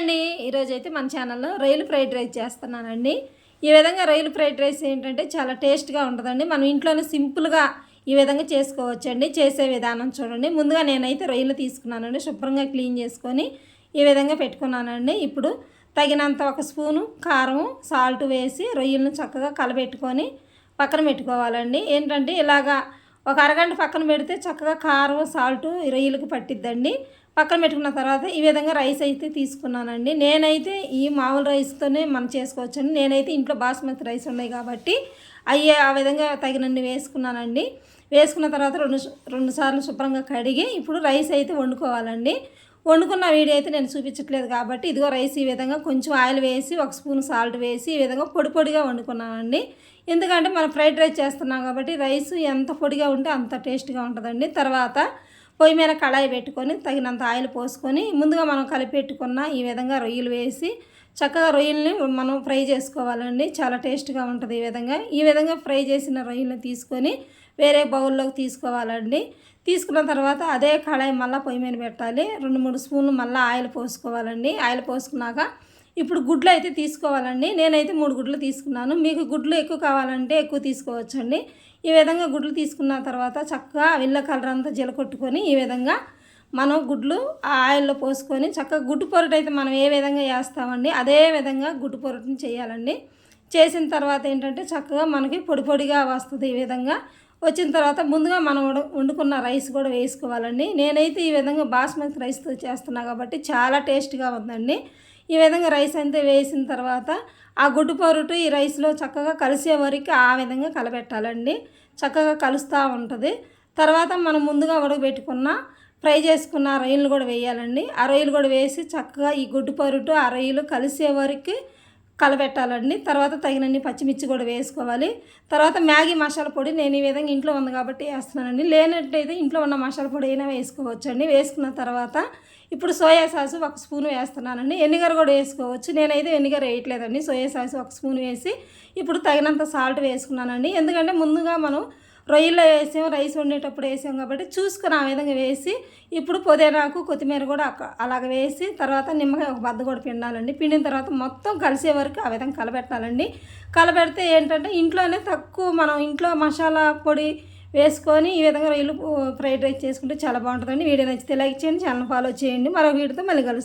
అండి, ఈరోజైతే మన ఛానల్లో రొయ్యలు ఫ్రైడ్ రైస్ చేస్తున్నానండి. ఈ విధంగా రొయ్యలు ఫ్రైడ్ రైస్ ఏంటంటే చాలా టేస్ట్గా ఉంటుందండి. మనం ఇంట్లోనే సింపుల్గా ఈ విధంగా చేసుకోవచ్చండి. చేసే విధానం చూడండి. ముందుగా నేనైతే రొయ్యలు తీసుకున్నానండి, శుభ్రంగా క్లీన్ చేసుకొని ఈ విధంగా పెట్టుకున్నానండి. ఇప్పుడు తగినంత ఒక స్పూను కారం, సాల్ట్ వేసి రొయ్యలను చక్కగా కలబెట్టుకొని పక్కన పెట్టుకోవాలండి. ఏంటంటే ఇలాగా ఒక అరగంట పక్కన పెడితే చక్కగా కారం, సాల్ట్ రొయ్యలకు పట్టిద్దండి. పక్కన పెట్టుకున్న తర్వాత ఈ విధంగా రైస్ అయితే తీసుకున్నానండి. నేనైతే ఈ మామూలు రైస్తోనే మనం చేసుకోవచ్చండి. నేనైతే ఇంట్లో బాస్మతి రైస్ ఉన్నాయి కాబట్టి అయ్యే ఆ విధంగా తగినన్ని వేసుకున్నానండి. వేసుకున్న తర్వాత రెండు సార్లు శుభ్రంగా కడిగి ఇప్పుడు రైస్ అయితే వండుకోవాలండి. వండుకున్న వీడియో అయితే నేను చూపించట్లేదు కాబట్టి ఇదిగో రైస్ ఈ విధంగా కొంచెం ఆయిల్ వేసి ఒక స్పూన్ సాల్ట్ వేసి ఈ విధంగా పొడి పొడిగా వండుకున్నానండి. ఎందుకంటే మనం ఫ్రైడ్ రైస్ చేస్తున్నాం కాబట్టి రైస్ ఎంత పొడిగా ఉంటే అంత టేస్ట్గా ఉంటుందండి. తర్వాత పొయ్యి మీద కళాయి పెట్టుకొని తగినంత ఆయిల్ పోసుకొని ముందుగా మనం కలిపెట్టుకున్న ఈ విధంగా రొయ్యలు వేసి చక్కగా రొయ్యల్ని మనం ఫ్రై చేసుకోవాలండి. చాలా టేస్ట్గా ఉంటుంది. ఈ విధంగా ఫ్రై చేసిన రొయ్యలను తీసుకొని వేరే బౌల్లోకి తీసుకోవాలండి. తీసుకున్న తర్వాత అదే కళాయి మళ్ళీ పొయ్యి మీద పెట్టాలి. 2-3 స్పూన్లు మళ్ళీ ఆయిల్ పోసుకోవాలండి. ఆయిల్ పోసుకున్నాక ఇప్పుడు గుడ్లు అయితే తీసుకోవాలండి. నేనైతే 3 గుడ్లు తీసుకున్నాను. మీకు గుడ్లు ఎక్కువ కావాలంటే ఎక్కువ తీసుకోవచ్చండి. ఈ విధంగా గుడ్లు తీసుకున్న తర్వాత చక్కగా విల్ల కలర్ అంతా జీలకొట్టుకొని ఈ విధంగా మనం గుడ్లు ఆ ఆయిల్లో పోసుకొని చక్కగా గుడ్డు పొరటు అయితే మనం ఏ విధంగా వేస్తామండి అదే విధంగా గుడ్డు పొరటుని చేయాలండి. చేసిన తర్వాత ఏంటంటే చక్కగా మనకి పొడి పొడిగా వస్తుంది. ఈ విధంగా వచ్చిన తర్వాత ముందుగా మనం వండుకున్న రైస్ కూడా వేసుకోవాలండి. నేనైతే ఈ విధంగా బాస్మతి రైస్తో చేస్తున్నా కాబట్టి చాలా టేస్ట్గా ఉందండి. ఈ విధంగా రైస్ అంతా వేసిన తర్వాత ఆ గుడ్డు పొరుటు ఈ రైస్లో చక్కగా కలిసే వరకు ఆ విధంగా కలబెట్టాలండి. చక్కగా కలుస్తూ ఉంటుంది. తర్వాత మనం ముందుగా ఉడకబెట్టుకున్న ఫ్రై చేసుకున్న రొయ్యలు కూడా వేయాలండి. ఆ రొయ్యలు కూడా వేసి చక్కగా ఈ గుడ్డు పొరుటు ఆ రొయ్యలు కలిసే వరకు కలబెట్టాలండి. తర్వాత తగినన్ని పచ్చిమిర్చి కూడా వేసుకోవాలి. తర్వాత మ్యాగీ మసాలా పొడి నేను ఈ విధంగా ఇంట్లో ఉంది కాబట్టి వేస్తున్నానండి. లేనట్టయితే ఇంట్లో ఉన్న మసాలా పొడి అయినా వేసుకోవచ్చండి. వేసుకున్న తర్వాత ఇప్పుడు సోయా సాసు 1 స్పూన్ వేస్తున్నానండి. వెనిగర్ కూడా వేసుకోవచ్చు. నేనైతే వెనిగర్ వేయట్లేదండి. సోయా సాసు 1 స్పూన్ వేసి ఇప్పుడు తగినంత సాల్ట్ వేసుకున్నానండి. ఎందుకంటే ముందుగా మనం రొయ్యల్లో వేసాం, రైస్ వండేటప్పుడు వేసాం కాబట్టి చూసుకొని ఆ విధంగా వేసి ఇప్పుడు పుదీనాకు కొత్తిమీర కూడా అలాగ వేసి తర్వాత నిమ్మకాయ ఒక బద్ద కూడా పిండాలండి. పిండిన తర్వాత మొత్తం కలిసే వరకు ఆ విధంగా కలబెట్టాలండి. కలబెడితే ఏంటంటే ఇంట్లోనే తక్కువ మనం ఇంట్లో మసాలా పొడి వేసుకొని ఈ విధంగా రొయ్యలు ఫ్రైడ్ రైస్ చేసుకుంటే చాలా బాగుంటుందండి. వీడియో నచ్చితే లైక్ చేయండి, ఛానల్ ఫాలో చేయండి. మరో వీడియోతో మళ్ళీ కలుస్తాం.